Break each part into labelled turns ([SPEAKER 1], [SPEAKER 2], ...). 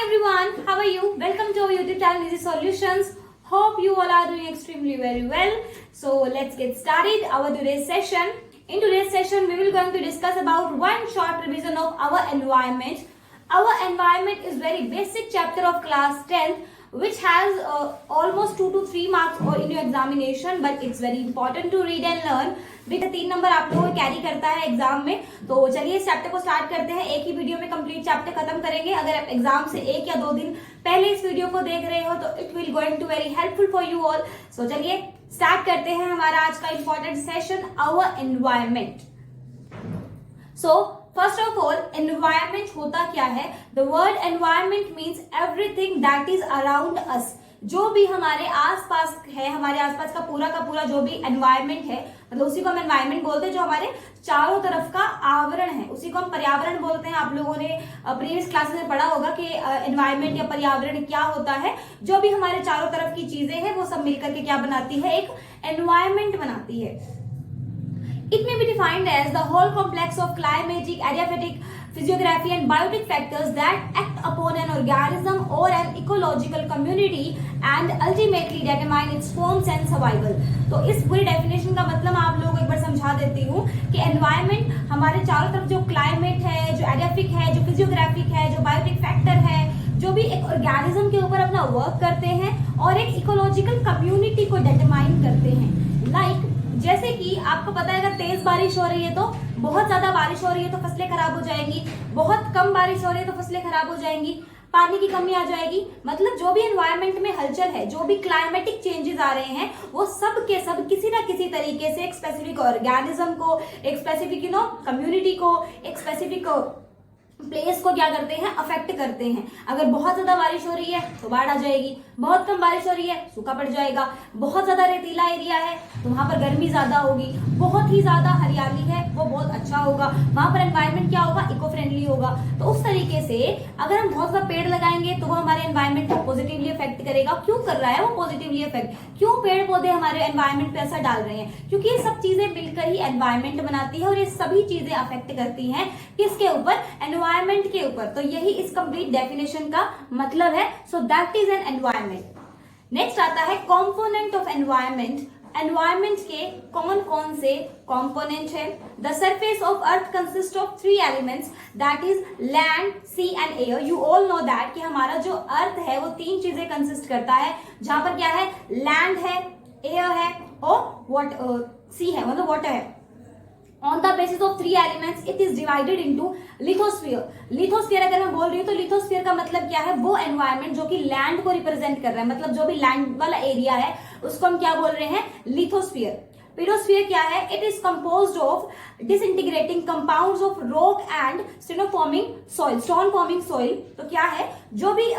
[SPEAKER 1] everyone, how are you? Welcome to our YouTube channel Easy Solutions. Hope you all are doing extremely very well. So let's get started our today's session. In today's session, we will going to discuss about one short revision of our environment. Our environment is very basic chapter of class 10th, which has almost 2 to 3 marks in your examination, but it's very important to read and learn. Because 3 number आप लोगों को carry करता है exam में. तो चलिए इस chapter को स्टार्ट करते हैं. एक ही वीडियो में कंप्लीट चैप्टर खत्म करेंगे. अगर आप एग्जाम से 1 या 2 दिन पहले इस वीडियो को देख रहे हो तो it will going to very helpful for you all. So चलिए स्टार्ट करते हैं हमारा आज का important session, our environment. So first of all, environment होता क्या है? The word environment means everything that is around us. जो भी हमारे आसपास है, हमारे आसपास का पूरा जो भी एनवायरमेंट है, मतलब उसी को हम एनवायरमेंट बोलते हैं. जो हमारे चारों तरफ का आवरण है उसी को हम पर्यावरण बोलते हैं. आप लोगों ने प्रीवियस क्लासेस में पढ़ा होगा कि एनवायरमेंट या पर्यावरण क्या होता है. जो भी हमारे चारों तरफ की चीजें हैं वो सब मिलकर के क्या बनाती है? एक एनवायरमेंट बनाती है. It may be defined as the whole complex of climatic, adiabatic, physiography and biotic factors that act upon an organism or an ecological community and ultimately determine its forms and survival. तो इस पूरी definition का मतलब आप लोगों को एक बार समझा देती हूँ कि एनवायरमेंट हमारे चारों तरफ जो क्लाइमेट है, जो एडियाफिक है, जो फिजियोग्राफिक है, जो बायोटिक फैक्टर है, जो भी एक ऑर्गेनिज्म के ऊपर अपना वर्क करते हैं और एक इकोलॉजिकल कम्युनिटी को डिटरमाइन करते हैं. लाइक जैसे कि आपको पता है, अगर तेज बारिश हो रही है तो बहुत ज्यादा बारिश हो रही है तो फसलें खराब हो जाएंगी. बहुत कम बारिश हो रही है तो फसलें खराब हो जाएंगी. पानी की कमी आ जाएगी. मतलब जो भी एनवायरनमेंट में हलचल है, जो भी क्लाइमेटिक चेंजेस आ रहे हैं, वो सब के सब किसी ना किसी तरीके से एक स्पेसिफिक ऑर्गेनिज्म को, एक स्पेसिफिक कम्युनिटी को, एक स्पेसिफिक प्लेस को क्या करते हैं? अफेक्ट करते हैं. अगर बहुत ज्यादा बारिश हो रही है तो बाढ़ आ जाएगी. बहुत कम बारिश हो रही है सूखा पड़ जाएगा. बहुत ज्यादा रेतीला एरिया है तो वहां पर गर्मी ज्यादा होगी. बहुत ही ज्यादा हरियाली है वो बहुत अच्छा होगा. वहां पर एनवायरनमेंट क्या होगा? इको फ्रेंडली होगा. तो उस तरीके से अगर हम बहुत ज्यादा पेड़ लगाएंगे तो वो हमारे एनवायरनमेंट को पॉजिटिवली इफेक्ट करेगा. क्यों कर रहा है वो पॉजिटिवली इफेक्ट? क्यों पेड़ पौधे हमारे एनवायरनमेंट पे असर डाल रहे हैं? क्योंकि ये सब चीजें मिलकर ही एनवायरनमेंट बनाती है और ये सभी चीजें अफेक्ट करती हैं किसके ऊपर? एनवायरनमेंट के ऊपर. तो यही इस कंप्लीट डेफिनेशन का मतलब है. So that is an environment. Next आता है कंपोनेंट ऑफ एनवायरनमेंट. एनवायरनमेंट के कौन कौन से कंपोनेंट है? The surface of earth consist of 3 elements, that is land, sea and air. You all know that कि हमारा जो अर्थ है वो 3 चीजें कंसिस्ट करता है, जहां पर क्या है? लैंड है, एयर है और सी है, मतलब वाटर है. On the basis of 3 elements, it is divided into lithosphere. Lithosphere अगर मैं बोल रही हूँ तो लिथोस्फीयर का मतलब क्या है? वो एनवायरनमेंट जो कि लैंड को रिप्रेजेंट कर रहा है, मतलब जो भी लैंड वाला एरिया है उसको हम क्या बोल रहे हैं? लिथोस्फीयर. पीडोस्फीयर क्या है? It is composed of disintegrating compounds of rock and stone forming soil. तो क्या है? जो भी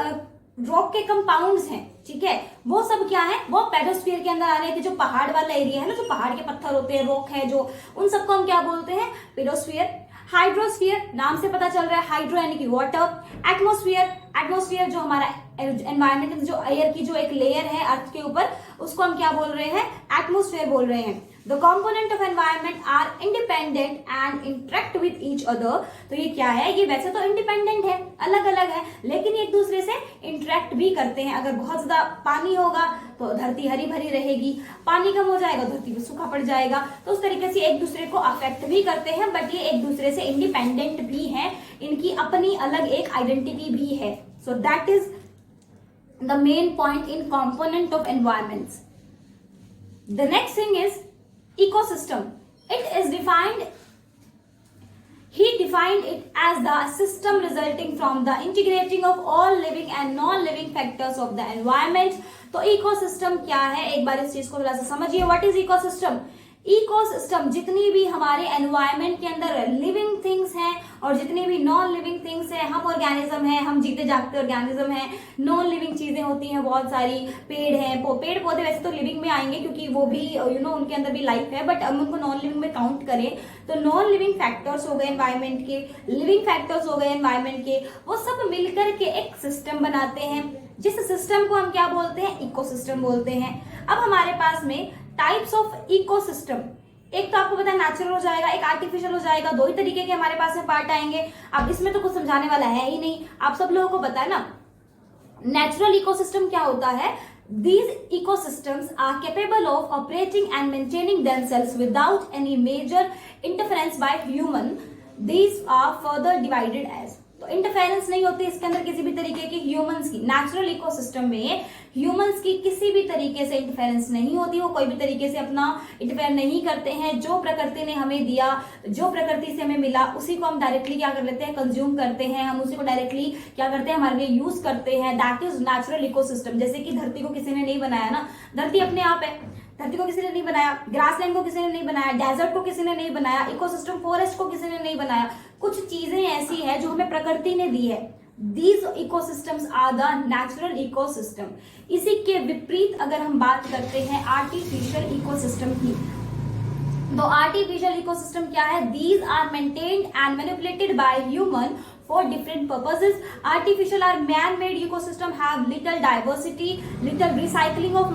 [SPEAKER 1] रॉक के कंपाउंड्स हैं, ठीक है, वो सब क्या है? वो पेडोस्फीयर के अंदर आ रहे थे. जो पहाड़ वाला एरिया है ना, जो पहाड़ के पत्थर होते हैं, रॉक है जो, उन सबको हम क्या बोलते हैं? पेडोस्फीयर. हाइड्रोस्फीयर, नाम से पता चल रहा है, हाइड्रो यानी कि वाटर. एटमोस्फीयर जो हमारा एनवायरनमेंट, जो एयर की जो एक लेयर है अर्थ के ऊपर, उसको हम क्या बोल रहे हैं? एटमोस्फीयर बोल रहे हैं. The component of environment are independent and interact with each other. तो ये क्या है? ये वैसे तो इंडिपेंडेंट है, अलग अलग है, लेकिन एक दूसरे से इंटरेक्ट भी करते हैं. अगर बहुत ज्यादा पानी होगा तो धरती हरी भरी रहेगी. पानी कम हो जाएगा, धरती पे सूखा पड़ जाएगा. तो उस तरीके से एक दूसरे को अफेक्ट भी करते हैं, बट ये एक दूसरे से इंडिपेंडेंट भी है. इनकी अपनी अलग एक आइडेंटिटी भी है. So that is the main point in component of environments. The next thing is ecosystem. He defined it as the system resulting from the integrating of all living and non-living factors of the environment. तो ecosystem क्या है? एक बार इस चीज को थोड़ा सा समझिए. What is ecosystem? इकोसिस्टम जितनी भी हमारे एनवायरनमेंट के अंदर लिविंग थिंग्स हैं और जितनी भी नॉन लिविंग थिंग्स हैं, हम ऑर्गेनिज्म हैं, हम जीते जागते ऑर्गेनिज्म हैं, नॉन लिविंग चीजें होती हैं बहुत सारी. पेड़ हैं, पेड़ पौधे वैसे तो लिविंग में आएंगे क्योंकि वो भी उनके अंदर भी लाइफ है, बट हम उनको नॉन लिविंग में काउंट करें तो नॉन लिविंग फैक्टर्स हो गए एनवायरनमेंट के, लिविंग फैक्टर्स हो गए एनवायरनमेंट के. वो सब मिलकर के एक सिस्टम बनाते हैं, जिस सिस्टम को हम क्या बोलते हैं? इकोसिस्टम बोलते हैं. अब हमारे पास में टाइप्स ऑफ इकोसिस्टम, एक तो आपको पता है नेचुरल हो जाएगा, एक आर्टिफिशियल हो जाएगा. 2 ही तरीके के हमारे पास में पार्ट आएंगे. अब इसमें तो कुछ समझाने वाला है ही नहीं, आप सब लोगों को पता है ना. नेचुरल इकोसिस्टम क्या होता है? These ecosystems are capable of operating and maintaining themselves without any major interference by human. These are further divided as, तो इंटरफेरेंस नहीं होती इसके अंदर किसी भी तरीके की ह्यूमंस की। नेचुरल इकोसिस्टम में ह्यूमंस की किसी भी तरीके से इंटरफेरेंस नहीं होती, वो कोई भी तरीके से अपना इंटरफेयर नहीं करते हैं। जो प्रकृति ने हमें दिया, जो प्रकृति से हमें मिला, उसी को हम डायरेक्टली क्या कर लेते हैं? कंज्यूम करते हैं। हम उसी को डायरेक्टली क्या करते हैं? हमारे लिए यूज करते हैं। That is natural ecosystem. जैसे कि धरती को किसी ने नहीं बनाया ना, धरती अपने आप है, धरती को किसी ने नहीं बनाया, ग्रासलैंड को किसी ने नहीं बनाया, डेजर्ट को किसी ने नहीं बनाया, इकोसिस्टम फॉरेस्ट को किसी ने नहीं बनाया। कुछ चीजें ऐसी है जो हमें प्रकृति ने दी है। These ecosystems are the natural ecosystem. इसी के विपरीत अगर हम बात करते हैं आर्टिफिशियल इकोसिस्टम की, तो आर्टिफिशियल इकोसिस्टम क्या है? These are maintained and manipulated by human for different purposes. Artificial or man-made ecosystem have little diversity, little recycling of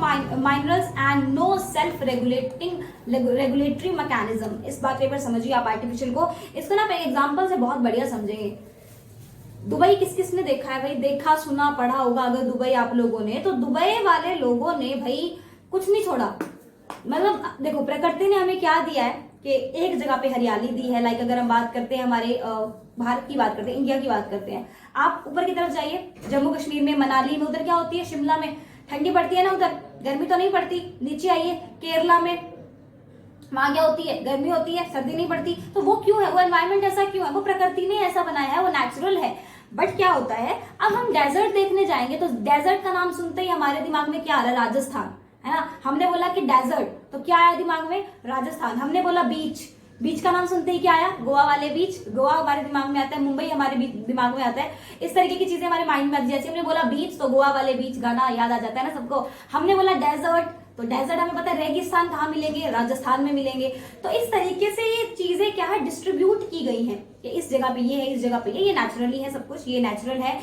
[SPEAKER 1] minerals and no self-regulatory mechanism. इस बात पर समझिए आप आर्टिफिशियल को। इसको ना मैं एग्जांपल से बहुत बढ़िया समझेंगे। दुबई किस किस ने देखा है भाई? देखा सुना पढ़ा होगा अगर दुबई आप लोगों ने, तो दुबई वाले लोगों ने भाई कुछ नहीं छोड़ा। मतलब देखो प्रकृति ने हमें क्या दिया है कि एक जगह पे हरियाली दी है। लाइक अगर हम बात करते हैं हमारे भारत की बात करते हैं, इंडिया की बात करते हैं, आप ऊपर की तरफ जाइए, जम्मू कश्मीर में, मनाली में, उधर क्या होती है? शिमला में ठंडी पड़ती है ना, उधर गर्मी तो नहीं पड़ती। नीचे आइए केरला में, वहां क्या होती है? गर्मी होती है, सर्दी नहीं पड़ती। तो वो क्यों है? वो एनवायरमेंट ऐसा क्यों है? वो प्रकृति ने ऐसा बनाया है, वो नेचुरल है। बट क्या होता है, अब हम डेजर्ट देखने जाएंगे तो डेजर्ट का नाम सुनते ही हमारे दिमाग में क्या आ रहा है? राजस्थान, है ना। हमने बोला कि डेजर्ट, तो क्या आया दिमाग में? राजस्थान। हमने बोला बीच, बीच का नाम सुनते ही क्या आया? गोवा वाले बीच। गोवा हमारे दिमाग में आता है, मुंबई हमारे दिमाग में आता है। इस तरीके की चीजें हमारे माइंड में आती है। जैसे हमने बोला बीच तो गोवा वाले बीच गाना याद आ जाता है ना सबको। हमने बोला डेजर्ट, तो डेजर्ट हमें पता है रेगिस्तान कहाँ मिलेंगे? राजस्थान में मिलेंगे। तो इस तरीके से ये चीजें क्या है? डिस्ट्रीब्यूट की गई हैं कि इस जगह पे ये है, इस जगह पे ये नेचुरली है, सब कुछ ये नेचुरल है।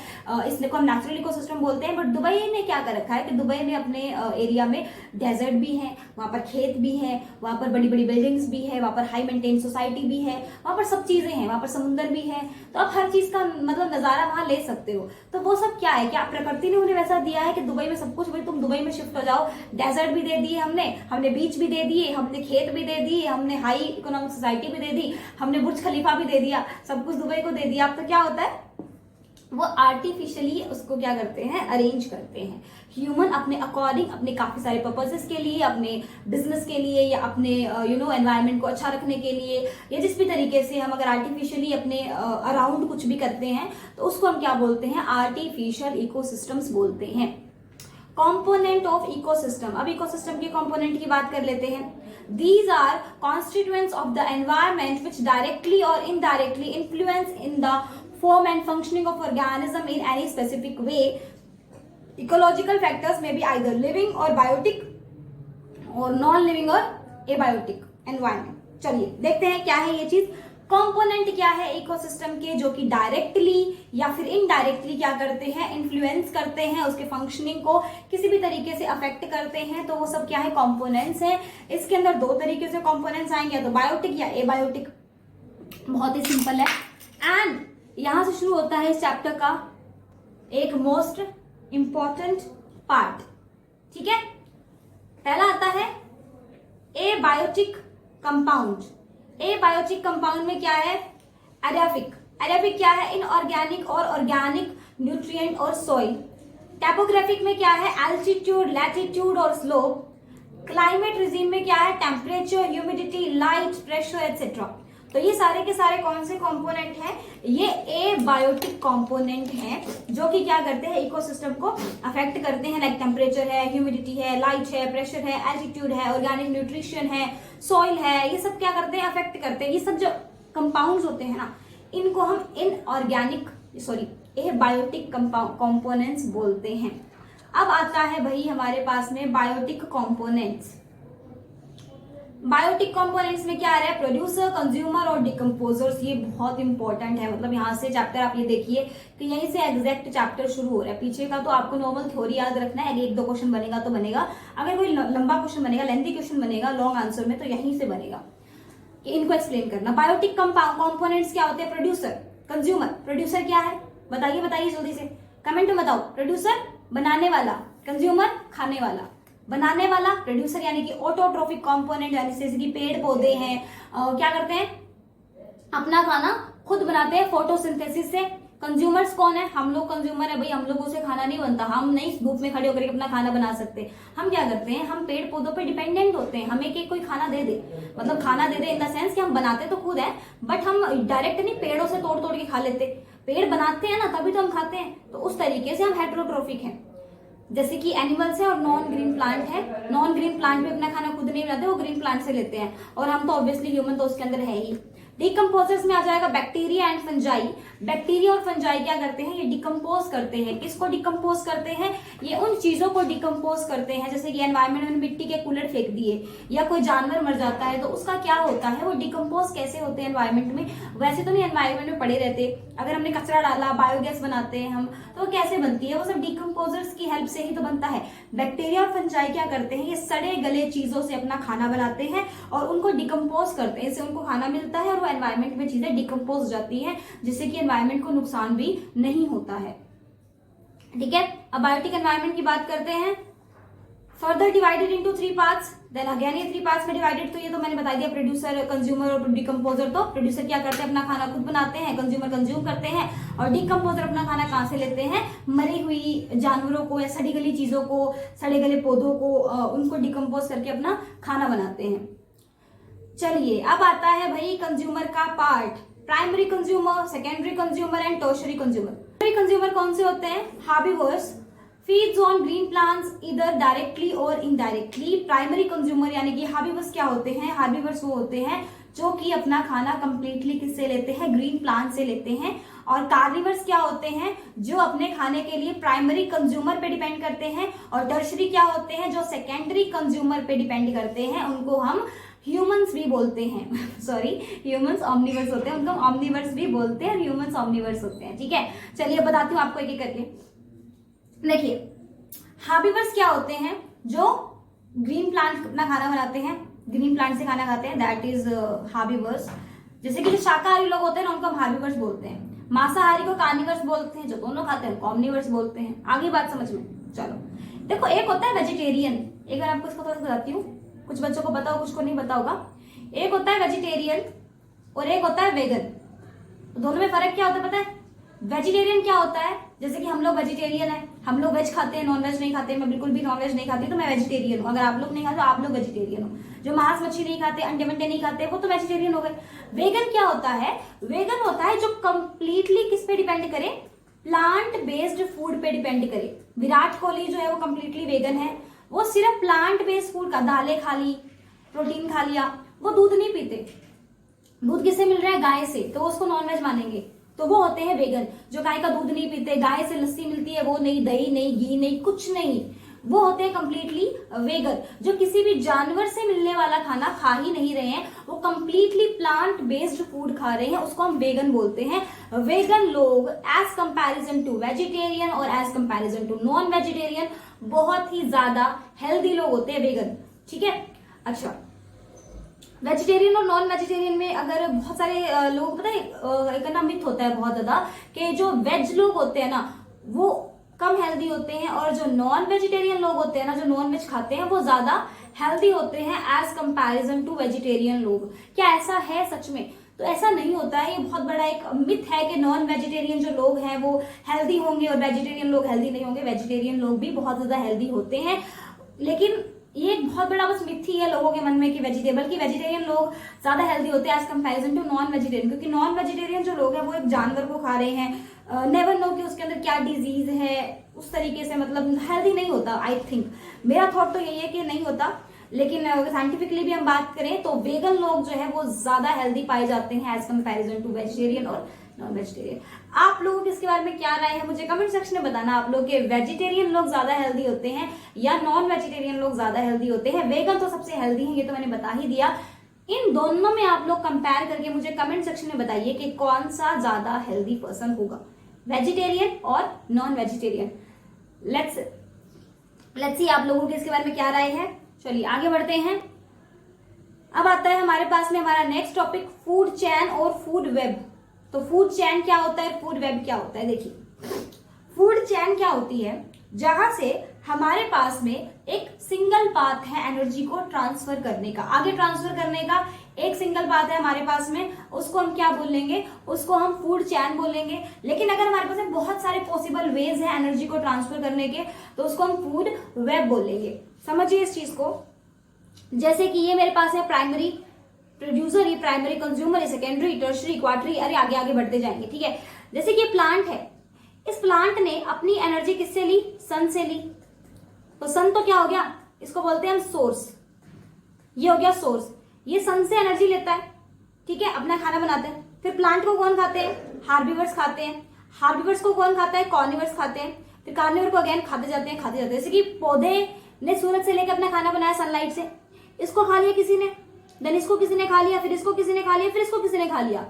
[SPEAKER 1] इसको हम नेचुरल इकोसिस्टम बोलते हैं। बट दुबई ने क्या कर रखा है कि दुबई में अपने एरिया में डेजर्ट भी है, वहां पर खेत भी है, वहां पर बड़ी बड़ी बिल्डिंग्स भी है, वहां पर हाई मेंटेन सोसाइटी भी है, वहां पर सब चीजें हैं, वहां पर समुद्र भी है। तो आप हर चीज का मतलब नजारा वहां ले सकते हो। तो वो सब क्या है? क्या प्रकृति ने उन्हें वैसा दिया है कि दुबई में सब कुछ, भाई तुम दुबई में शिफ्ट हो जाओ, डेजर्ट भी दे दिए हमने बीच भी दे दिए, हमने खेत भी दे दिए, हमने हाई इकोनॉमिक सोसाइटी भी दे दी, हमने बुर्ज खलीफा भी दे दिया, सब कुछ दुबई को दे दिया। अब तो क्या होता है? वो आर्टिफिशियली उसको क्या करते हैं? अरेंज करते हैं। ह्यूमन अपने अकॉर्डिंग, अपने काफी सारे पर्पसेस के लिए, अपने बिजनेस के लिए या अपने एनवायरनमेंट को अच्छा रखने के लिए, या जिस भी तरीके से हम अगर आर्टिफिशियली अपने अराउंड कुछ भी करते हैं तो उसको हम क्या बोलते हैं? आर्टिफिशियल इकोसिस्टम्स बोलते हैं। Component of ecosystem. अब इकोसिस्टम के कॉम्पोनेंट की बात कर लेते हैं। These are constituents of the environment which directly or indirectly influence in the form and functioning of organism in any specific way. Ecological factors may be either living or biotic or non-living or abiotic environment. चलिए देखते हैं क्या है ये चीज। Component क्या है ecosystem के, जो कि डायरेक्टली या फिर इनडायरेक्टली क्या करते हैं? इन्फ्लुएंस करते हैं, उसके फंक्शनिंग को किसी भी तरीके से अफेक्ट करते हैं। तो वो सब क्या है? कंपोनेंट्स हैं। इसके अंदर दो तरीके से कंपोनेंट्स आएंगे, या तो बायोटिक या एबायोटिक। बहुत ही सिंपल है। एंड यहां से शुरू होता है इस चैप्टर का एक मोस्ट इंपॉर्टेंट पार्ट। ठीक है, पहला आता है एबायोटिक कंपाउंड। एबायोटिक कंपाउंड में क्या है? एडाफिक। एडाफिक क्या है? इनऑर्गेनिक और ऑर्गेनिक न्यूट्रिएंट और सॉइल। टैपोग्राफिक में क्या है? एल्टीट्यूड, लैटिट्यूड और स्लोप। क्लाइमेट रिजीम में क्या है? Temperature, humidity, light, pressure etcetera. तो ये सारे के सारे कौन से कंपोनेंट हैं? ये एबायोटिक कंपोनेंट हैं, जो कि क्या करते हैं? इकोसिस्टम को अफेक्ट करते हैं। लाइक टेम्परेचर है, ह्यूमिडिटी है, लाइट है, प्रेशर है, एल्टीट्यूड है, ऑर्गेनिक न्यूट्रिशन है, सॉइल है, ये सब क्या करते हैं? अफेक्ट करते हैं। ये सब जो कंपाउंड्स होते हैं ना, इनको हम एबायोटिक कंपोनेंट्स बोलते हैं। अब आता है भाई हमारे पास में बायोटिक कंपोनेंट्स। बायोटिक कंपोनेंट्स में क्या आ रहा है? प्रोड्यूसर, कंज्यूमर और डिकम्पोजर्स। ये बहुत इंपॉर्टेंट है। मतलब यहाँ से चैप्टर आप ये देखिए कि यहीं से एग्जैक्ट चैप्टर शुरू हो रहा है। पीछे का तो आपको नॉर्मल थ्योरी याद रखना है, एक दो क्वेश्चन बनेगा तो बनेगा। अगर कोई लंबा क्वेश्चन बनेगा, लेंथी क्वेश्चन बनेगा लॉन्ग आंसर में, तो यहीं से बनेगा कि इनको एक्सप्लेन करना। बायोटिक कंपोनेंट्स क्या होते हैं? Producer, consumer. प्रोड्यूसर क्या है? बताइए जल्दी से, कमेंट में बताओ। प्रोड्यूसर बनाने वाला, कंज्यूमर खाने वाला, बनाने वाला प्रोड्यूसर यानी कि ऑटोट्रोफिक कंपोनेंट यानी जैसे कि पेड़ पौधे हैं क्या करते हैं, अपना खाना खुद बनाते हैं फोटोसिंथेसिस से। कंज्यूमर्स कौन है, हम लोग कंज्यूमर है भाई, हम लोगों से खाना नहीं बनता, हम नहीं धूप में खड़े होकर अपना खाना बना सकते। हम क्या करते हैं, हम पेड़ पौधों पे डिपेंडेंट होते हैं, हमें कि कोई खाना दे दे, मतलब खाना दे दे इन द सेंस कि हम बनाते तो खुद है बट हम डायरेक्ट नहीं पेड़ों से तोड़ तोड़ के खा लेते, पेड़ बनाते हैं ना तभी तो हम खाते हैं। तो उस तरीके से हम हेटेरोट्रोफिक हैं, जैसे कि एनिमल्स है और नॉन ग्रीन प्लांट है। नॉन ग्रीन प्लांट भी अपना खाना खुद नहीं बनाते, वो ग्रीन प्लांट से लेते हैं, और हम तो ऑब्वियसली ह्यूमन तो उसके अंदर है ही। डिकम्पोजर्स में आ जाएगा बैक्टीरिया एंड फंजाई। बैक्टीरिया और फंजाई क्या करते हैं, ये डिकम्पोज करते हैं। किसको डिकम्पोज करते हैं, ये उन चीजों को डिकम्पोज करते हैं, जैसे कि एनवायरमेंट में मिट्टी के कूलर फेंक दिए या कोई जानवर मर जाता है तो उसका क्या होता है, वो डिकम्पोज कैसे होते हैं एनवायरमेंट में। वैसे तो नहीं एनवायरमेंट में पड़े रहते, अगर हमने कचरा डाला, बायोगैस बनाते हैं हम, तो कैसे बनती है, वो सब डिकम्पोजर्स की हेल्प से ही तो बनता है। बैक्टीरिया और फंजाई क्या करते हैं, ये सड़े गले चीजों से अपना खाना बनाते हैं और उनको डिकम्पोज करते हैं, इससे उनको खाना मिलता है और वो एनवायरमेंट में चीजें डिकम्पोज हो जाती हैं, जिससे कि एनवायरमेंट को नुकसान भी नहीं होता है। ठीक है, अब बायोटिक एनवायरमेंट की बात करते हैं। Further divided into 3 parts, then again ये 3 पार्ट्स में डिवाइडेड। तो ये तो मैंने बता दिया, प्रोड्यूसर, कंज्यूमर और डिकम्पोजर। तो प्रोड्यूसर क्या करते हैं, अपना खाना खुद बनाते हैं, कंज्यूमर कंज्यूम करते हैं, और डिकम्पोजर अपना खाना कहां से लेते हैं, मरी हुई जानवरों को या सड़ी गली चीजों को, सड़े गले पौधों को, उनको डिकम्पोज करके अपना खाना बनाते हैं। चलिए अब आता है भाई कंज्यूमर का part, primary consumer, secondary consumer and tertiary consumer. Primary consumer कौन से होते हैं, हार्बिवर्स, फीड्स ऑन ग्रीन प्लांट्स इधर डायरेक्टली और इनडायरेक्टली। प्राइमरी कंज्यूमर यानी कि हार्बिवर्स क्या होते हैं, हार्बिवर्स वो होते हैं जो कि अपना खाना कंप्लीटली किससे लेते हैं, ग्रीन प्लांट से लेते हैं। और कार्निवर्स क्या होते हैं, जो अपने खाने के लिए प्राइमरी कंज्यूमर पे डिपेंड करते हैं। और टर्शरी क्या होते हैं, जो सेकेंडरी कंज्यूमर पे डिपेंड करते हैं, उनको हम ह्यूमंस भी बोलते हैं सॉरी, ह्यूमंस ऑमनिवर्स होते हैं, उनको ऑमनिवर्स भी बोलते हैं और ह्यूमंस ऑमनिवर्स होते हैं। ठीक है, चलिए बताती हूँ आपको एक एक करके। देखिए, हार्बिवर्स क्या होते हैं, जो ग्रीन प्लांट अपना खाना बनाते हैं, ग्रीन प्लांट से खाना खाते हैं, दैट इज हार्बिवर्स। जैसे कि जो शाकाहारी लोग होते हैं ना, उनको हम हार्बिवर्स बोलते हैं। मांसाहारी को कार्निवर्स बोलते हैं, जो दोनों खाते हैं उनको ऑमनिवर्स बोलते हैं। आगे बात समझ में, चलो देखो, एक होता है वेजिटेरियन, एक बार आपको इसको थोड़ा सा बताती हूँ, कुछ बच्चों को पता हो, कुछ को नहीं पता होगा। एक होता है वेजिटेरियन और एक होता है वेगन। तो दोनों में फर्क क्या होता है पता है? वेजिटेरियन क्या होता है, जैसे कि हम लोग वेजिटेरियन है, हम लोग वेज खाते हैं, नॉन वेज नहीं खाते। मैं बिल्कुल भी नॉन वेज नहीं खाती, तो मैं वेजिटेरियन हूँ। अगर आप लोग नहीं खाते तो आप लोग वेजिटेरियन हो। जो मांस मच्छी नहीं खाते, अंडे मंडे नहीं खाते, वो तो वेजिटेरियन हो गए। वेगन क्या होता है, वेगन होता है जो कंप्लीटली किस पे डिपेंड करे, प्लांट बेस्ड फूड पे डिपेंड करे। विराट कोहली जो है वो कंप्लीटली वेगन है, वो सिर्फ प्लांट बेस्ड फूड का, दालें खा ली, प्रोटीन खा लिया, वो दूध नहीं पीते। दूध किससे मिल रहा है, गाय से, तो उसको नॉनवेज मानेंगे। तो वो होते हैं वेगन, जो गाय का दूध नहीं पीते, गाय से लस्सी मिलती है, वो नहीं, दही नहीं, घी नहीं, कुछ नहीं, वो होते हैं कंप्लीटली वेगन। जो किसी भी जानवर से मिलने वाला खाना खा ही नहीं रहे हैं, वो कंप्लीटली प्लांट बेस्ड फूड खा रहे हैं, उसको हम वेगन बोलते हैं। वेगन लोग एज कंपैरिजन टू वेजिटेरियन और as comparison to non vegetarian बहुत ही ज्यादा हेल्दी लोग होते हैं वेगन। ठीक है, अच्छा, वेजिटेरियन और नॉन वेजिटेरियन में अगर बहुत सारे लोग, पता है एक ना मिथ होता है बहुत ज्यादा कि जो वेज लोग होते हैं ना वो कम हेल्दी होते हैं, और जो नॉन वेजिटेरियन लोग होते हैं ना, जो नॉन वेज खाते हैं, वो ज्यादा हेल्दी होते हैं एज कंपैरिजन टू वेजिटेरियन लोग। क्या ऐसा है सच में? तो ऐसा नहीं होता है, ये बहुत बड़ा एक मिथ है कि नॉन वेजिटेरियन जो लोग हैं वो हेल्दी होंगे और वेजिटेरियन लोग हेल्दी नहीं होंगे। वेजिटेरियन लोग भी बहुत ज्यादा हेल्दी होते हैं, लेकिन ये एक बहुत बड़ा बस मिथ ही है लोगों के मन में कि वेजिटेरियन लोग ज्यादा हेल्दी होते हैं as comparison to non vegetarian. क्योंकि नॉन वेजिटेरियन जो लोग हैं वो एक जानवर को खा रहे हैं, नेवर नो कि उसके अंदर क्या डिजीज है, उस तरीके से मतलब हेल्दी नहीं होता। आई थिंक मेरा थॉट तो यही है कि नहीं होता, लेकिन अगर साइंटिफिकली भी हम बात करें तो वेगन लोग जो है वो ज्यादा हेल्दी पाए जाते हैं एज कंपैरिजन टू वेजिटेरियन और नॉन वेजिटेरियन। आप लोगों की इसके बारे में क्या राय है, मुझे कमेंट सेक्शन में बताना। आप लोग के वेजिटेरियन लोग ज्यादा हेल्दी होते हैं या नॉन वेजिटेरियन लोग ज्यादा हेल्दी होते हैं? वेगन तो सबसे हेल्दी है, ये तो मैंने बता ही दिया। इन दोनों में आप लोग कंपेयर करके मुझे कमेंट सेक्शन में बताइए कि कौन सा ज्यादा हेल्दी पर्सन होगा, वेजिटेरियन और नॉन वेजिटेरियन। लेट्स सी आप लोगों की इसके बारे में क्या राय है। चलिए आगे बढ़ते हैं। अब आता है हमारे पास में हमारा नेक्स्ट टॉपिक, फूड चेन और फूड वेब। तो फूड चेन क्या होता है, फूड वेब क्या होता है? देखिए, फूड चेन क्या होती है, जहां से हमारे पास में एक सिंगल पाथ है एनर्जी को ट्रांसफर करने का, आगे ट्रांसफर करने का एक सिंगल पाथ है हमारे पास में, उसको हम क्या बोलेंगे, उसको हम फूड चैन बोलेंगे। लेकिन अगर हमारे पास में बहुत सारे पॉसिबल वेज है एनर्जी को ट्रांसफर करने के, तो उसको हम फूड वेब बोलेंगे। समझिए इस चीज को। जैसे कि ये मेरे पास है प्राइमरी प्रोड्यूसर, ये प्राइमरी कंज्यूमर, ये सेकेंडरी, टर्शरी, क्वार्टरी, अरे आगे आगे बढ़ते जाएंगे, ठीक है। जैसे कि ये प्लांट है, इस प्लांट ने अपनी एनर्जी किससे ली, सन से ली। तो सन तो क्या हो गया, इसको बोलते हैं हम सोर्स, ये हो गया सोर्स। ये सन से एनर्जी लेता है, ठीक है, अपना खाना बनाते हैं। फिर प्लांट को कौन खाते हैं, हार्बिवर्स खाते हैं। हार्बिवर्स को कौन खाता है, कार्निवर्स खाते हैं। फिर कार्निवर को अगेन खाते जाते हैं, खाते जाते हैं। जैसे कि पौधे ने सूरज से लेकर अपना खाना बनाया सनलाइट से, इसको खा लिया किसी ने, देन इसको किसी ने खा लिया, फिर इसको किसी ने खा लिया, फिर इसको किसी ने खा लिया,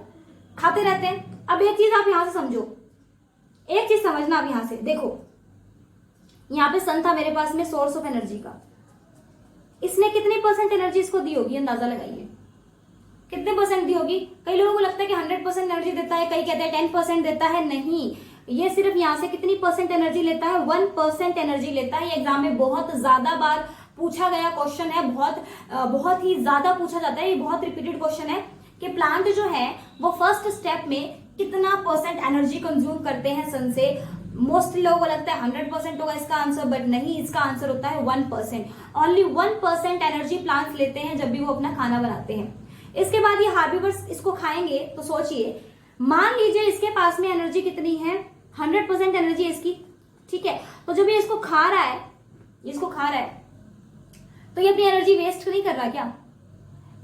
[SPEAKER 1] खाते रहते हैं। अब एक चीज आप यहां से समझो, एक चीज समझना आप यहां से देखो, यहां पे सन था मेरे पास में सोर्स ऑफ एनर्जी का, इसने कितनी परसेंट एनर्जी इसको दी होगी, अंदाजा लगाइए कितने परसेंट दी होगी। कई लोगों को लगता है कि 100% एनर्जी देता है, कई कहते हैं 10% देता है, नहीं, ये सिर्फ यहां से कितनी परसेंट एनर्जी लेता है, 1% एनर्जी लेता है। ये एग्जाम में बहुत ज्यादा बार पूछा गया क्वेश्चन है, बहुत ही ज्यादा पूछा जाता है, ये बहुत रिपीटेड क्वेश्चन है कि प्लांट जो है वो फर्स्ट स्टेप में कितना परसेंट एनर्जी कंज्यूम करते हैं सन से। मोस्टली लोगों को लगता है 100% होगा इसका आंसर, बट नहीं, इसका आंसर होता है 1%। ओनली 1% एनर्जी प्लांट्स लेते हैं जब भी वो अपना खाना बनाते हैं। इसके बाद ये हार्बिवर्स इसको खाएंगे, तो सोचिए, मान लीजिए इसके पास में एनर्जी कितनी है, 100% एनर्जी है इसकी, ठीक है। तो जब ये इसको खा रहा है, इसको खा रहा है, तो ये अपनी एनर्जी वेस्ट नहीं कर रहा क्या,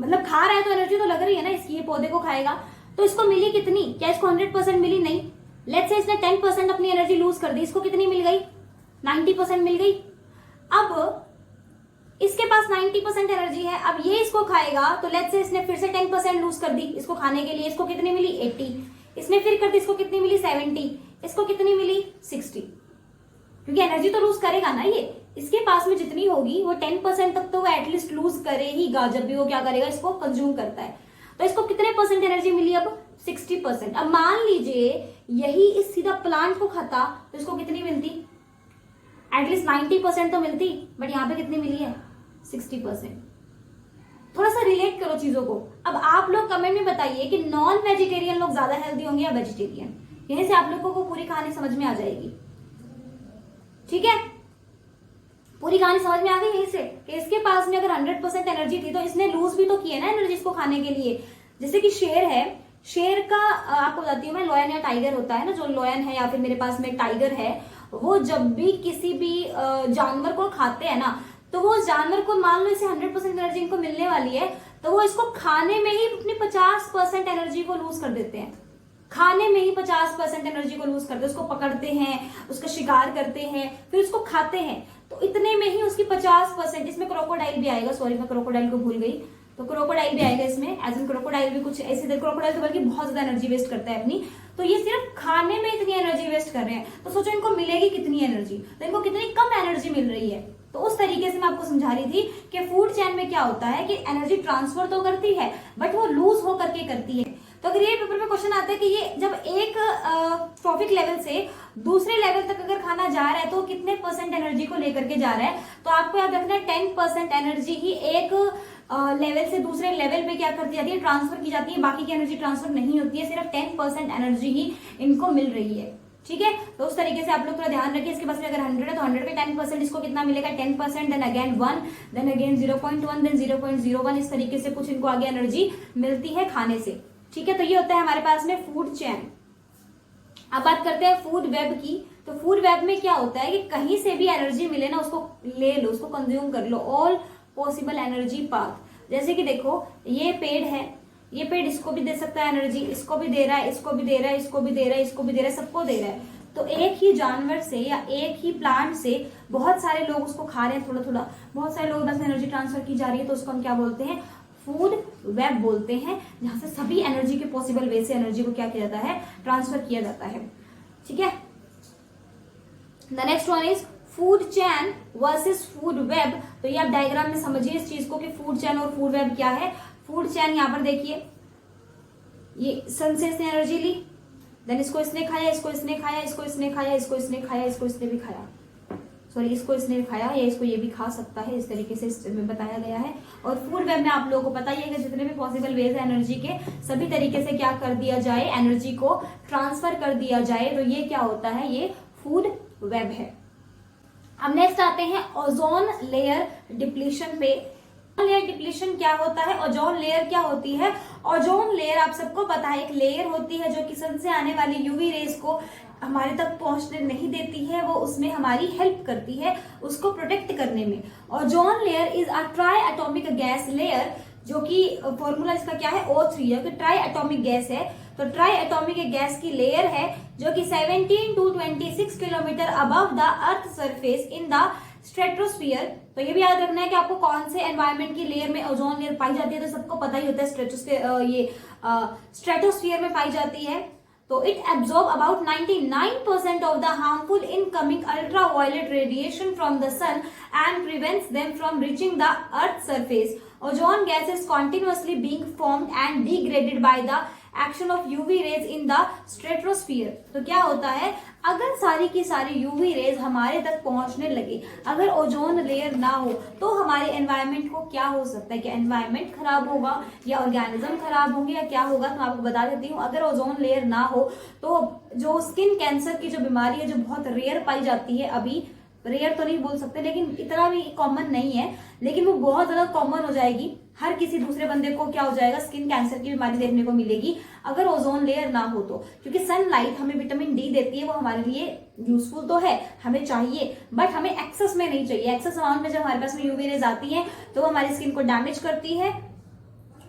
[SPEAKER 1] मतलब खा रहा है तो एनर्जी तो लग रही है ना इसकी, ये पौधे को खाएगा तो इसको मिली कितनी, क्या इसको 100% मिली, नहीं। लेट्स से इसने 10% अपनी एनर्जी लूज कर दी, इसको कितनी मिल गई, 90% मिल गई। अब इसके पास 90% एनर्जी है, अब ये इसको खाएगा तो लेट्स से इसने फिर से 10% लूज कर दी इसको खाने के लिए, इसको कितनी मिली 80, इसने फिर कर दी, इसको कितनी मिली 70, इसको कितनी मिली 60, क्योंकि एनर्जी तो लूज करेगा ना ये, इसके पास में जितनी होगी वो 10% तक तो वो एटलीस्ट लूज करेगा जब भी वो क्या करेगा, इसको कंज्यूम करता है। तो इसको कितने परसेंट एनर्जी मिली, अब 60%। अब मान लीजिए यही इस सीधा प्लांट को खाता तो इसको कितनी मिलती, एटलीस्ट 90% तो मिलती, बट यहाँ पे कितनी मिली है 60%। थोड़ा सा रिलेट करो चीजों को। अब आप लोग कमेंट में बताइए कि नॉन वेजिटेरियन लोग ज्यादा हेल्दी होंगे या वेजिटेरियन, यहीं से आप लोगों को पूरी कहानी समझ में आ जाएगी, ठीक है। पूरी कहानी समझ में आ गई यहीं से कि इसके पास में अगर 100% एनर्जी थी तो इसने लूज भी तो की है ना एनर्जी इसको खाने के लिए। जैसे कि शेर है, शेर का आपको बताती हूँ मैं, लॉयन या टाइगर होता है ना, जो लॉयन है या फिर मेरे पास में टाइगर है, वो जब भी किसी भी जानवर को खाते हैं ना, तो वो जानवर को मान लो इसे 100% एनर्जी इनको मिलने वाली है, तो वो इसको खाने में ही अपनी 50% एनर्जी को लूज कर देते हैं, खाने में ही 50% एनर्जी को लूज करते हैं। उसको पकड़ते हैं, उसका शिकार करते हैं, फिर उसको खाते हैं, तो इतने में ही उसकी 50%, इसमें क्रोकोडाइल भी आएगा, सॉरी मैं क्रोकोडाइल को भूल गई, तो क्रोकोडाइल भी आएगा इसमें, एज एन क्रोकोडाइल भी कुछ ऐसे, क्रोकोडाइल तो बल्कि बहुत ज्यादा एनर्जी वेस्ट करता है अपनी, तो ये सिर्फ खाने में इतनी एनर्जी वेस्ट कर रहे हैं, तो सोचो इनको मिलेगी कितनी एनर्जी, तो इनको कितनी कम एनर्जी मिल रही है। तो उस तरीके से मैं आपको समझा रही थी कि फूड चेन में क्या होता है कि एनर्जी ट्रांसफर तो करती है बट वो लूज होकर के करती है। तो अगर ये पेपर में क्वेश्चन आता है कि ये जब एक ट्रॉफिक लेवल से दूसरे लेवल तक अगर खाना जा रहा है तो कितने परसेंट एनर्जी को लेकर के जा रहा है, तो आपको याद रखना है 10% एनर्जी ही एक लेवल से दूसरे लेवल पे क्या करती जाती है, ट्रांसफर की जाती है, बाकी की एनर्जी ट्रांसफर नहीं होती है, सिर्फ 10% एनर्जी ही इनको मिल रही है, ठीक है। तो उस तरीके से आप लोग थोड़ा ध्यान रखिए। इसके पास में अगर 100 है तो 100 पे 10% इसको कितना मिलेगा 10%, then again 1, then again 0.1, then 0.01, इस तरीके से कुछ इनको आगे एनर्जी मिलती है खाने से, ठीक है। तो ये होता है हमारे पास में फूड चेन। अब बात करते हैं फूड वेब की। तो फूड वेब में क्या होता है कि कहीं से भी एनर्जी मिले ना उसको ले लो, उसको कंज्यूम कर लो, ऑल पॉसिबल एनर्जी पाथ। जैसे कि देखो ये पेड़ है, ये पेड़ इसको भी दे सकता है एनर्जी, इसको भी दे रहा है, इसको भी दे रहा है, इसको भी दे रहा है, इसको भी दे रहा है, सबको दे रहा है। तो एक ही जानवर से या एक ही प्लांट से बहुत सारे लोग उसको खा रहे हैं, थोड़ा थोड़ा, बहुत सारे लोग बस एनर्जी ट्रांसफर की जा रही है, तो उसको हम क्या बोलते हैं, फूड वेब बोलते हैं, जहां से सभी एनर्जी के पॉसिबल वे से एनर्जी को क्या किया जाता है, ट्रांसफर किया जाता है, ठीक है। The next one is food chain versus food web. तो ये आप डायग्राम में समझिए इस चीज को कि फूड चैन और फूड वेब क्या है। फूड चैन यहाँ पर देखिए, ये सन से इसने एनर्जी ली, देन इसको इसने खाया, इसको इसने खाया, इसको इसने खाया, इसको इसने खाया, इसको इसने भी खाया, सॉरी इसको इसने खाया या इसको ये भी खा सकता है, इस तरीके से इसमें बताया गया है। और फूड वेब में आप लोगों को पता ही है कि जितने भी पॉसिबल वेज है एनर्जी के, सभी तरीके से क्या कर दिया जाए, एनर्जी को ट्रांसफर कर दिया जाए, तो ये क्या होता है, ये फूड वेब है। अब नेक्स्ट आते हैं ओजोन लेयर डिप्लीशन पे। लेयर डिप्लीशन क्या होता है, ओजोन लेयर क्या होती है। ओजोन लेयर आप सबको पता है एक लेयर होती है जो कि सन से आने वाली यूवी रेज को हमारे तक पहुंचने नहीं देती है, वो उसमें हमारी हेल्प करती है उसको प्रोटेक्ट करने में। Ozone layer is a try atomic gas layer, जो कि फॉर्मूला इसका क्या है, O3 है, कि ट्राई एटॉमिक गैस है। तो ट्राई एटॉमिक गैस की लेयर है जो कि 17 to 26 kilometre above the earth surface in the stratosphere. तो ये भी याद रखना है कि आपको कौन से एनवायरमेंट की लेयर में ओजोन लेयर पाई जाती है, तो सबको पता ही होता है स्ट्रेटोस्फीयर में पाई जाती है। तो it absorb about 99% of the harmful incoming ultraviolet radiation from the sun and prevents them from reaching the earth surface. Ozone gas is continuously being formed and degraded by the action of UV rays in the stratosphere. तो क्या होता है, अगर सारी की सारी UV rays हमारे तक पहुंचने लगे, अगर ओजोन लेयर ना हो, तो हमारे एनवायरनमेंट को क्या हो सकता है, कि एनवायरनमेंट खराब होगा या ऑर्गेनिज्म खराब होंगे या क्या होगा। तो मैं आपको बता देती हूँ, अगर ओजोन लेयर ना हो तो जो स्किन कैंसर की जो बीमारी है, जो बहुत रेयर पाई जाती है, अभी रेयर तो नहीं बोल सकते लेकिन इतना भी कॉमन नहीं है, लेकिन वो बहुत ज्यादा कॉमन हो जाएगी। हर किसी दूसरे बंदे को क्या हो जाएगा, स्किन कैंसर की बीमारी देखने को मिलेगी अगर ओजोन लेयर ना हो तो। क्योंकि सनलाइट हमें विटामिन डी देती है, वो हमारे लिए यूजफुल तो है, हमें चाहिए, बट हमें एक्सेस में नहीं चाहिए। एक्सेस अमाउंट में जब हमारे पास में यूवी रेज आती है तो वो हमारी स्किन को डैमेज करती है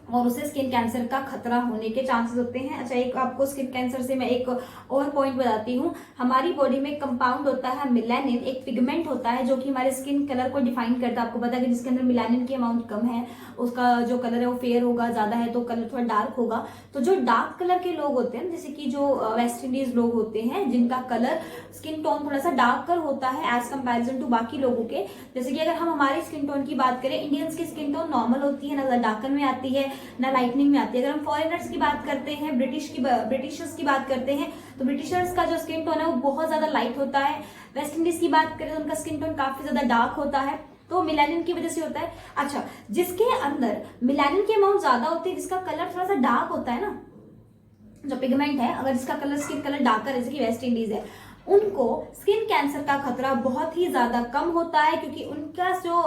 [SPEAKER 1] और उसे स्किन कैंसर का खतरा होने के चांसेस होते हैं। अच्छा, एक आपको स्किन कैंसर से मैं एक और पॉइंट बताती हूँ। हमारी बॉडी में कंपाउंड होता है मेलानिन, एक पिगमेंट होता है जो कि हमारे स्किन कलर को डिफाइन करता है। आपको पता है कि जिसके अंदर मेलानिन की अमाउंट कम है उसका जो कलर है वो फेयर होगा, ज्यादा है तो कलर थोड़ा डार्क होगा। तो जो डार्क कलर के लोग होते हैं, जैसे कि जो वेस्ट इंडीज लोग होते हैं जिनका कलर स्किन टोन थोड़ा सा डार्कर होता है एज कंपेरिजन टू बाकी लोगों के, जैसे कि अगर हम हमारी स्किन टोन की बात करें, इंडियंस की स्किन टोन नॉर्मल होती है, ना डार्कन में आती है ना लाइटनिंग में आती है। अगर हम फॉरेनर्स की बात करते हैं, ब्रिटिशर्स की बात करते हैं, तो ब्रिटिशर्स का जो स्किन टोन है वो बहुत ज्यादा लाइट होता है। वेस्ट इंडीज की बात करें तो उनका स्किन टोन काफी ज्यादा डार्क होता है, तो मिलानिन की वजह से होता है। अच्छा, जिसके अंदर मिलानिन की अमाउंट ज्यादा होती है, जिसका कलर थोड़ा सा डार्क होता है ना, जो पिगमेंट है, अगर जिसका कलर स्किन कलर डार्कर है, जैसे कि वेस्ट इंडीज है, उनको स्किन कैंसर का खतरा बहुत ही ज्यादा कम होता है, क्योंकि उनका जो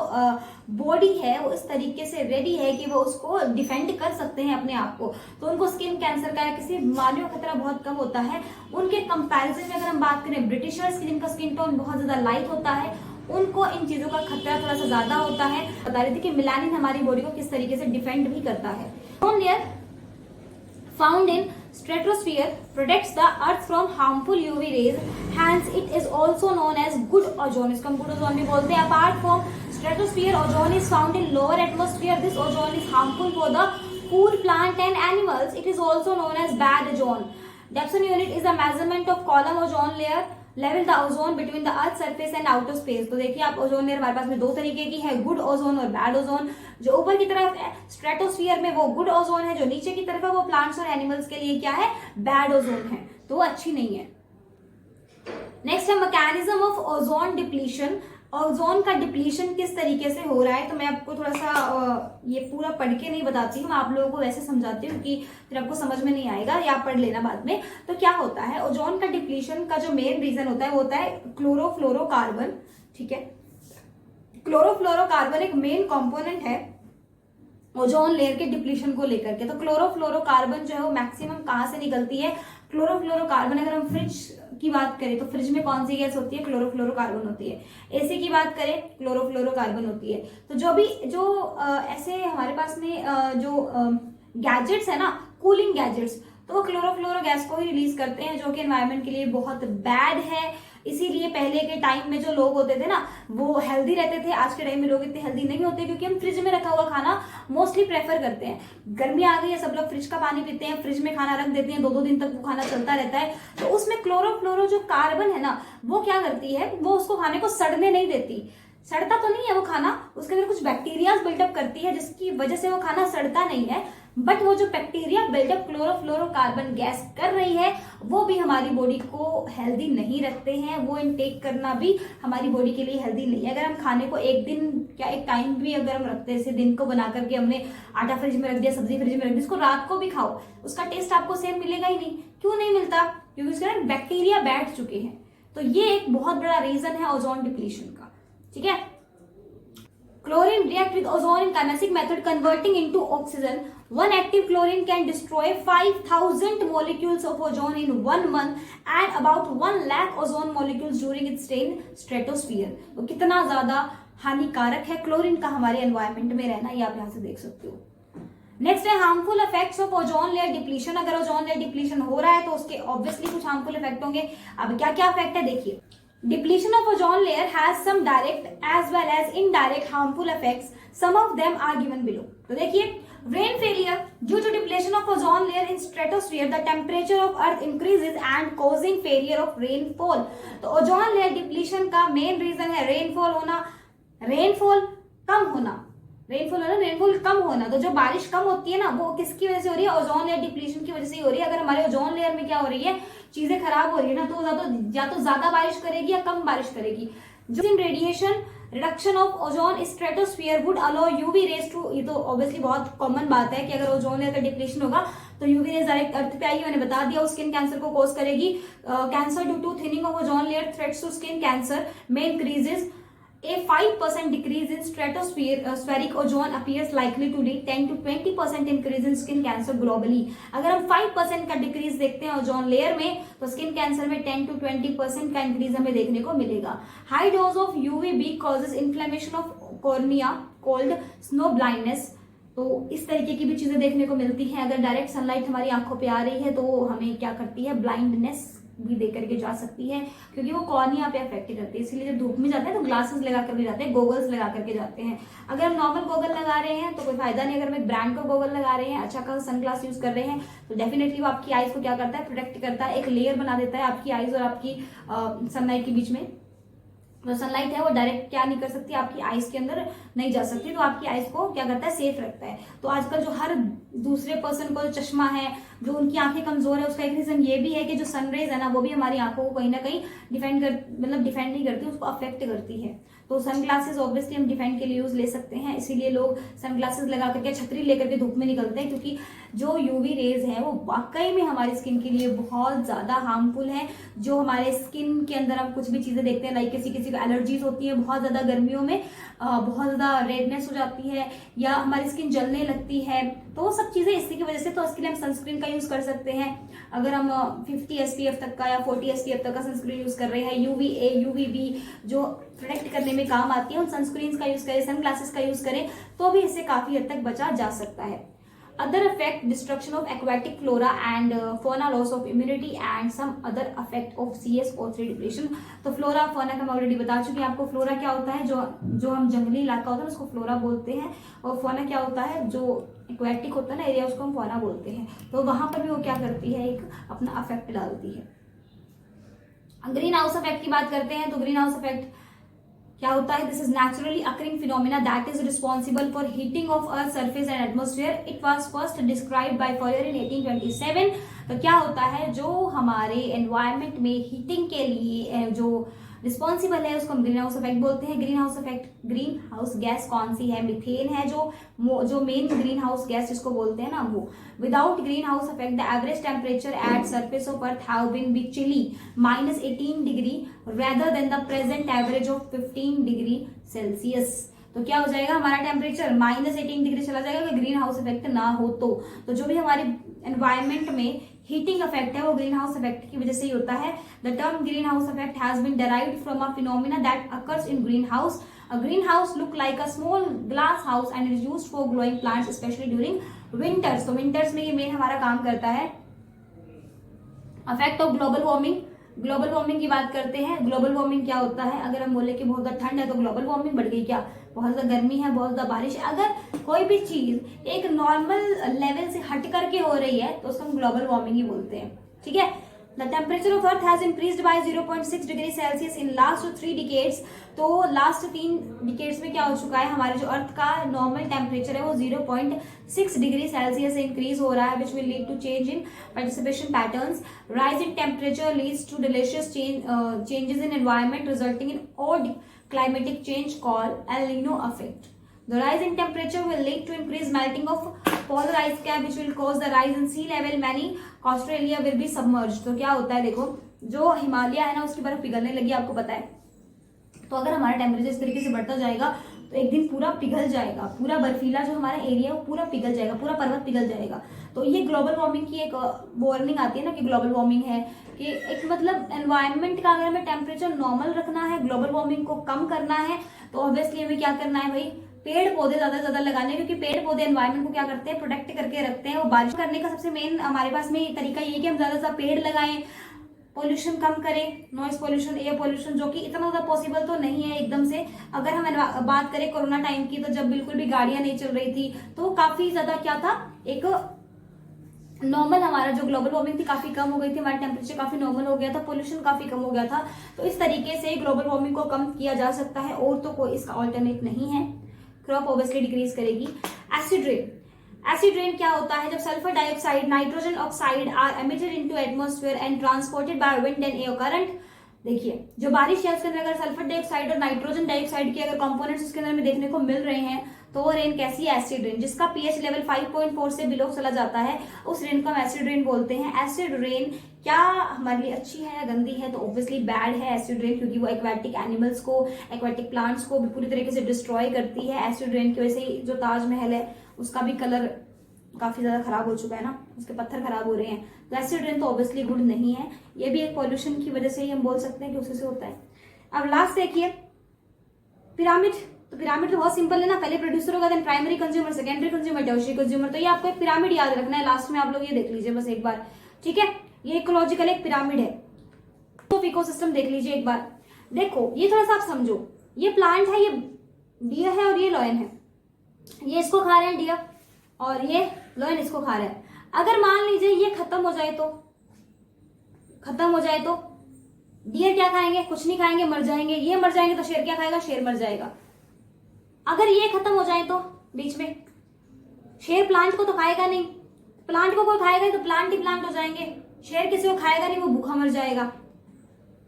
[SPEAKER 1] बॉडी है वो इस तरीके से रेडी है कि वो उसको डिफेंड कर सकते हैं अपने आप को। तो उनको स्किन कैंसर का या किसी बीमारियों का खतरा बहुत कम होता है। उनके कंपैरिजन में अगर हम बात करें ब्रिटिशर्स की, जिनका स्किन टोन बहुत ज्यादा लाइट होता है, उनको इन चीजों का खतरा थोड़ा सा ज्यादा होता है। बता रही थी कि मिलानिन हमारी बॉडी को किस तरीके से डिफेंड भी करता है। Ozone layer found in stratosphere protects the earth from harmful UV rays, hence it is also known as good ozone। इसको हम good ozone भी बोलते हैं। apart from stratosphere, ozone is found in lower atmosphere। this ozone is harmful for the food, plant and animals। it is also known as bad ozone। Depson unit is a measurement of column ozone layer level the ozone between the earth surface and outer space. तो देखिए आप, ozone layer हमारे पास में दो तरीके की है, good ozone और बैड ओजोन। जो ऊपर की तरफ है स्ट्रेटोस्फीयर में वो गुड ओजोन है, जो नीचे की तरफ है वो प्लांट्स और एनिमल्स के लिए क्या है, बैड ओजोन है, तो अच्छी नहीं है। नेक्स्ट है mechanism of ozone depletion. Ozone का डिप्लीशन किस तरीके से हो रहा है, तो मैं आपको थोड़ा सा ये पूरा पढ़ के नहीं बताती हूँ, मैं आप लोगों को वैसे समझाती हूँ कि फिर आपको समझ में नहीं आएगा, या आप पढ़ लेना बाद में। तो क्या होता है, ओजोन का डिप्लीशन का जो मेन रीजन होता है वो होता है क्लोरोफ्लोरोकार्बन। ठीक है, क्लोरोफ्लोरोकार्बन एक मेन कंपोनेंट है ओजोन लेयर के डिप्लीशन को लेकर के। तो क्लोरोफ्लोरोकार्बन जो है वो मैक्सिमम कहाँ से निकलती है, क्लोरोफ्लोरोकार्बन अगर हम फ्रिज की बात करें तो फ्रिज में कौन सी गैस होती है, क्लोरोफ्लोरोकार्बन होती है। एसी की बात करें, क्लोरोफ्लोरोकार्बन होती है। तो जो ऐसे हमारे पास में जो गैजेट्स है ना, कूलिंग गैजेट्स, तो वो क्लोरोफ्लोरो गैस को ही रिलीज करते हैं, जो कि एनवायरनमेंट के लिए बहुत बैड है। इसीलिए पहले के टाइम में जो लोग होते थे ना वो हेल्दी रहते थे, आज के टाइम में लोग इतने हेल्दी नहीं होते, क्योंकि हम फ्रिज में रखा हुआ खाना मोस्टली प्रेफर करते हैं। गर्मी आ गई है, सब लोग फ्रिज का पानी पीते हैं, फ्रिज में खाना रख देते हैं, 2-2 दिन तक वो खाना चलता रहता है। तो उसमें क्लोरोफ्लोरो जो कार्बन है ना, वो क्या करती है, वो उसको खाने को सड़ने नहीं देती। सड़ता तो नहीं है वो खाना, उसके अंदर कुछ बैक्टीरियाज बिल्डअप करती है जिसकी वजह से वो खाना सड़ता नहीं है, बट वो जो बैक्टीरिया बिल्डअप क्लोरोफ्लोरोकार्बन गैस कर रही है वो भी हमारी बॉडी को हेल्दी नहीं रखते हैं, वो इनटेक करना भी हमारी बॉडी के लिए हेल्दी नहीं है। अगर हम खाने को एक दिन क्या एक टाइम भी अगर हम रखते हैं, जैसे दिन को बना करके हमने आटा फ्रिज में रख दिया, सब्जी फ्रिज में रख दी, इसको रात को भी खाओ, उसका टेस्ट आपको सेम मिलेगा ही नहीं। क्यों नहीं मिलता? क्योंकि उसके अंदर बैक्टीरिया बैठ चुके हैं। तो ये एक बहुत बड़ा रीजन है ओजोन डिप्लीशन का। ठीक है, chlorine react with ozone in chemical method converting into oxygen. One active chlorine can destroy 5,000 molecules of ozone in 1 month and about 1 lakh ozone molecules during its stay in stratosphere. तो कितना ज्यादा हानिकारक है chlorine का हमारे environment में रहना, ये आप यहाँ से देख सकते हो। नेक्स्ट है harmful effects of ozone layer depletion. अगर ओजोन लेयर डिप्लीशन हो रहा है तो उसके ऑब्वियसली कुछ हार्मफुल इफेक्ट होंगे। अब क्या क्या इफेक्ट है देखिए। Depletion of ozone layer has some direct as well as indirect harmful effects. Some of them are given below. तो देखिए, rain failure due to depletion of ozone layer in stratosphere, the temperature of earth increases and causing failure of rainfall. तो ozone layer depletion का main reason है rainfall होना, rainfall कम होना, rainfall कम होना। तो जो बारिश कम होती है ना वो किसकी वजह से हो रही है? ओजोन लेयर डिप्लीशन की वजह से ही हो रही है। अगर हमारे ओजोन लेयर में क्या हो रही है, चीजें खराब हो रही है ना, तो या तो ज्यादा बारिश करेगी या कम बारिश करेगी। जो radiation reduction of ozone stratosphere would allow UV rays to, ये तो ऑब्वियसली बहुत कॉमन बात है कि अगर ओजोन लेयर का डिप्लीशन होगा तो यूवी रेज डायरेक्ट अर्थ पे आएगी। मैंने बता दिया, स्किन कैंसर को कॉज करेगी। Cancer due to thinning of ozone layer threats to skin cancer में increases. A 5% decrease in stratospheric ozone appears likely to lead 10 to 20% increase in skin cancer globally. अगर हम 5% का डिक्रीज देखते हैं ozone layer में तो skin cancer में 10 to 20% का इंक्रीज हमें देखने को मिलेगा। High dose of UVB causes inflammation of cornea called snow blindness. तो इस तरीके की भी चीजें देखने को मिलती हैं। अगर डायरेक्ट सनलाइट हमारी आंखों पे आ रही है तो हमें क्या करती है, ब्लाइंडनेस भी दे करके जा सकती है, क्योंकि वो कॉर्निया पे अफेक्ट करती है। इसलिए जब धूप में जाते हैं तो ग्लासेस लगा कर भी जाते हैं, गोगल्स लगा करके जाते हैं। अगर हम नॉर्मल गोगल लगा रहे हैं तो कोई फायदा नहीं। अगर हम एक ब्रांड का गोगल लगा रहे हैं, अच्छा खासा सनग्लास यूज कर रहे हैं, तो डेफिनेटली वो आपकी आईज को क्या करता है, प्रोटेक्ट करता है, एक लेयर बना देता है आपकी आईज और आपकी सनलाइट के बीच में। जो सनलाइट है वो डायरेक्ट क्या नहीं कर सकती, आपकी आईज के अंदर नहीं जा सकती, तो आपकी आईज को क्या करता है, सेफ रखता है। तो आजकल जो हर दूसरे पर्सन को जो चश्मा है, जो उनकी आंखें कमजोर है, उसका एक रीजन ये भी है कि जो सनरेज है ना वो भी हमारी आंखों को कहीं ना कहीं डिफेंड नहीं करती, उसको अफेक्ट करती है। तो सनग्लासेस ऑब्वियसली हम डिफेंड के लिए यूज ले सकते हैं, इसीलिए लोग सनग्लासेस लगा करके छतरी लेकर के धूप में निकलते हैं, क्योंकि जो यूवी रेज है वो वाकई में हमारी स्किन के लिए बहुत ज्यादा हार्मफुल है। जो हमारे स्किन के अंदर हम कुछ भी चीजें देखते हैं, लाइक किसी को एलर्जीज होती है बहुत ज्यादा गर्मियों में, बहुत ज्यादा रेडनेस हो जाती है या हमारी स्किन जलने लगती है, तो वो सब चीजें इसी की वजह से। तो इसके लिए हम सनस्क्रीन का यूज कर सकते हैं। अगर हम 50 SPF तक का या 40 SPF तक का सनस्क्रीन यूज कर रहे हैं, UVA UVB जो प्रोटेक्ट करने में काम आती है, उन सनस्क्रीन का यूज करें, सनग्लासेस का यूज करें, तो भी इससे काफी हद तक बचा जा सकता है। Other effect destruction of aquatic flora and fauna, loss of immunity and some other effect of CSO3 depletion। तो फ्लोरा फौना का मैं ऑलरेडी बता चुकी हूँ आपको। फ्लोरा क्या होता है, जो हम जंगली इलाका होता है उसको फ्लोरा बोलते हैं, और फौना क्या होता है, जो एक्वेटिक होता है ना एरिया, उसको हम फौना बोलते हैं। तो वहां पर भी वो क्या करती है, एक अपना अफेक्ट डालती है। ग्रीन हाउस इफेक्ट की बात करते हैं तो ग्रीन हाउस इफेक्ट क्या होता है, this is naturally occurring phenomena that is responsible for heating of earth surface and atmosphere. It was first described by Fourier in 1827। तो क्या होता है, जो हमारे एनवायरमेंट में हीटिंग के लिए जो रिस्पॉन्सिबल है उसको हम ग्रीन हाउस इफेक्ट बोलते हैं। Green house effect, green house gas कौन सी है, मिथेन है, जो मेन ग्रीन हाउस गैस जिसको बोलते हैं ना वो। Without green house effect the average temperature at surface of earth have been be chilly -18 degree rather than the present average of 15 degree Celsius. तो क्या हो जाएगा, हमारा टेम्परेचर -18 डिग्री चला जाएगा अगर ग्रीन हाउस इफेक्ट ना हो तो जो भी हमारे एनवायरमेंट में हीटिंग इफेक्ट है वो ग्रीन हाउस इफेक्ट की वजह से ही होता है। The term green house effect has been derived from a phenomena that occurs in green house. A greenhouse look like a small glass house and is used for growing plants especially during winters। तो winters में ये main हमारा काम करता है। Effect of global warming, global warming की बात करते हैं। ग्लोबल वार्मिंग क्या होता है, अगर हम बोले कि बहुत ज्यादा ठंड है तो ग्लोबल वार्मिंग बढ़ गई, क्या बहुत ज्यादा गर्मी है, बहुत ज्यादा बारिश है। अगर कोई भी चीज एक नॉर्मल लेवल से हट करके हो रही है तो उसको हम ग्लोबल वार्मिंग ही बोलते हैं। ठीक है, the temperature of earth has increased by 0.6 degree Celsius in last 3 decades. तो लास्ट 3 डिकेड्स में क्या हो चुका है, हमारे जो अर्थ का नॉर्मल टेम्परेचर है वो 0.6 डिग्री सेल्सियस से इंक्रीज हो रहा है, which will lead to change in participation patterns. Rise in temperature leads to delicious changes in environment resulting in odd climatic change called El Nino effect. The rise in temperature will lead to increased melting of polar ice cap, which will cause the rise in sea level. Many coastal area will be submerged. तो क्या होता है, देखो जो हिमालय है ना उसकी बर्फ पिघलने लगी, आपको पता है। तो अगर हमारा टेम्परेचर इस तरीके से बढ़ता जाएगा तो एक दिन पूरा पिघल जाएगा, पूरा बर्फीला जो हमारा एरिया है वो पूरा पिघल जाएगा, पूरा पर्वत पिघल जाएगा। तो ये ग्लोबल वार्मिंग की एक वार्निंग आती है ना कि ग्लोबल वार्मिंग है, कि एक मतलब एनवायरनमेंट का अगर हमें टेम्परेचर नॉर्मल रखना है, ग्लोबल वार्मिंग को कम करना है, तो ऑब्वियसली हमें क्या करना है भाई, पेड़ पौधे ज्यादा से ज्यादा लगाने, क्योंकि पेड़ पौधे एनवायरनमेंट को क्या करते हैं, प्रोटेक्ट करके रखते हैं। वो बारिश करने का सबसे मेन हमारे पास में तरीका ये है कि हम ज्यादा से ज्यादा पेड़ लगाएं, पोल्यूशन कम करें, नॉइज पोल्यूशन, एयर पोल्यूशन, जो कि इतना ज्यादा पॉसिबल तो नहीं है एकदम से। अगर हम बात करें कोरोना टाइम की, तो जब बिल्कुल भी गाड़ियां नहीं चल रही थी तो काफी ज्यादा क्या था, एक नॉर्मल हमारा जो ग्लोबल वार्मिंग थी काफी कम हो गई थी, हमारा टेम्परेचर काफी नॉर्मल हो गया था, पोल्यूशन काफी कम हो गया था। तो इस तरीके से ग्लोबल वार्मिंग को कम किया जा सकता है, और तो कोई इसका ऑल्टरनेट नहीं है। क्रॉप ऑब्वियसली डिक्रीज करेगी। एसिड रेन, एसिड रेन क्या होता है, जब sulphur dioxide, nitrogen oxide are emitted into atmosphere and transported by wind and air current. देखिए जो बारिश है उसके अंदर अगर सल्फर डाइऑक्साइड और नाइट्रोजन डाइऑक्साइड के अगर कंपोनेंट्स उसके अंदर में देखने को मिल रहे हैं, तो वो रेन कैसी है, एसिड रेन, जिसका पीएच लेवल 5.4 से बिलो चला जाता है, उस रेन को हम एसिड रेन बोलते हैं। एसिड रेन क्या हमारे लिए अच्छी है या गंदी है, तो ऑब्वियसली बैड है एसिड रेन, क्योंकि वो एक्वेटिक एनिमल्स को, एक्वेटिक प्लांट्स को पूरी तरीके से डिस्ट्रॉय करती है। एसिड रेन की वजह से जो ताजमहल है उसका भी कलर काफी ज्यादा खराब हो चुका है ना, उसके पत्थर खराब हो रहे हैं। तो एसिड रेन तो ऑब्वियसली गुड नहीं है, ये भी एक पॉल्यूशन की वजह से ही हम बोल सकते हैं कि उसी से होता है। अब लास्ट देखिए पिरामिड। तो पिरामिड तो बहुत सिंपल है ना, पहले प्रोड्यूसर होगा, then primary consumer, secondary consumer, tertiary consumer. तो ये आपको एक पिरामिड याद रखना है, लास्ट में आप लोग ये देख लीजिए बस एक बार, ठीक है। ये इकोलॉजिकल एक पिरामिड है, तो इकोसिस्टम देख लीजिए एक बार। देखो ये थोड़ा सा आप समझो, ये प्लांट है, ये डियर है और ये लॉयन है, ये इसको खा रहे हैं डियर और ये लॉयन इसको खा रहे हैं। अगर मान लीजिए ये खत्म हो जाए, तो खत्म हो जाए तो डियर क्या खाएंगे, कुछ नहीं खाएंगे, मर जाएंगे। ये मर जाएंगे तो शेर क्या खाएगा, शेर मर जाएगा। अगर ये खत्म हो जाए तो बीच में, शेर प्लांट को तो खाएगा नहीं, प्लांट को कोई खाएगा नहीं तो प्लांट ही प्लांट हो जाएंगे, शेर किसी को खाएगा नहीं, वो भूखा मर जाएगा।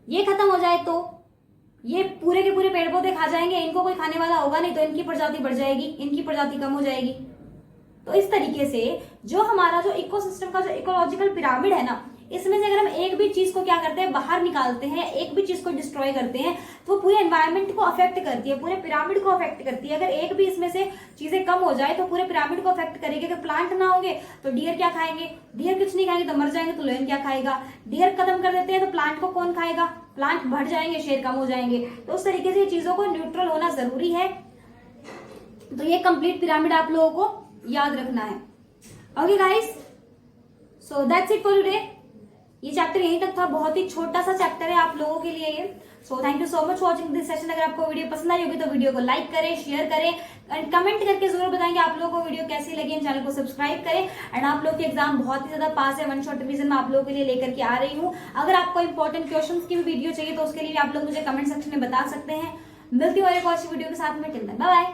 [SPEAKER 1] ये खत्म हो जाए तो ये पूरे के पूरे पेड़ पौधे खा जाएंगे, इनको कोई खाने वाला होगा नहीं, तो इनकी प्रजाति बढ़ जाएगी, इनकी प्रजाति कम हो जाएगी। तो इस तरीके से जो हमारा जो इकोसिस्टम का जो इकोलॉजिकल पिरामिड है ना, इसमें से अगर हम एक भी चीज को क्या करते हैं, बाहर निकालते हैं, एक भी चीज को डिस्ट्रॉय करते हैं, तो पूरे एनवायरनमेंट को अफेक्ट करती है, पूरे पिरामिड को अफेक्ट करती है। अगर एक भी इसमें से चीजें कम हो जाए तो पूरे पिरामिड को अफेक्ट करेगी। अगर प्लांट ना होंगे तो डियर क्या खाएंगे, डियर कुछ नहीं खाएंगे तो मर जाएंगे, तो लायन क्या खाएगा। डियर खत्म कर देते हैं तो प्लांट को कौन खाएगा, प्लांट बढ़ जाएंगे, शेर कम हो जाएंगे। तो उस तरीके से चीजों को न्यूट्रल होना जरूरी है। तो ये कंप्लीट पिरामिड आप लोगों को याद रखना है। Okay guys, so that's it for today. ये चैप्टर यहीं तक था, बहुत ही छोटा सा चैप्टर है आप लोगों के लिए ये। So thank you so much watching this session. अगर आपको वीडियो पसंद आई होगी तो वीडियो को लाइक करें, शेयर करें एंड कमेंट करके जरूर बताएं कि आप लोगों को वीडियो कैसी लगी। चैनल को सब्सक्राइब करें एंड आप लोग के एग्जाम बहुत ही ज्यादा पास है, वन शॉट रिवीजन में आप लोगों के लिए लेकर के आ रही हूँ। अगर आपको इंपॉर्टेंट क्वेश्चंस की भी वीडियो चाहिए तो उसके लिए आप लोग मुझे कमेंट सेक्शन में बता सकते हैं। मिलती हूँ और एक और वीडियो के साथ में, टिल देन बाय बाय।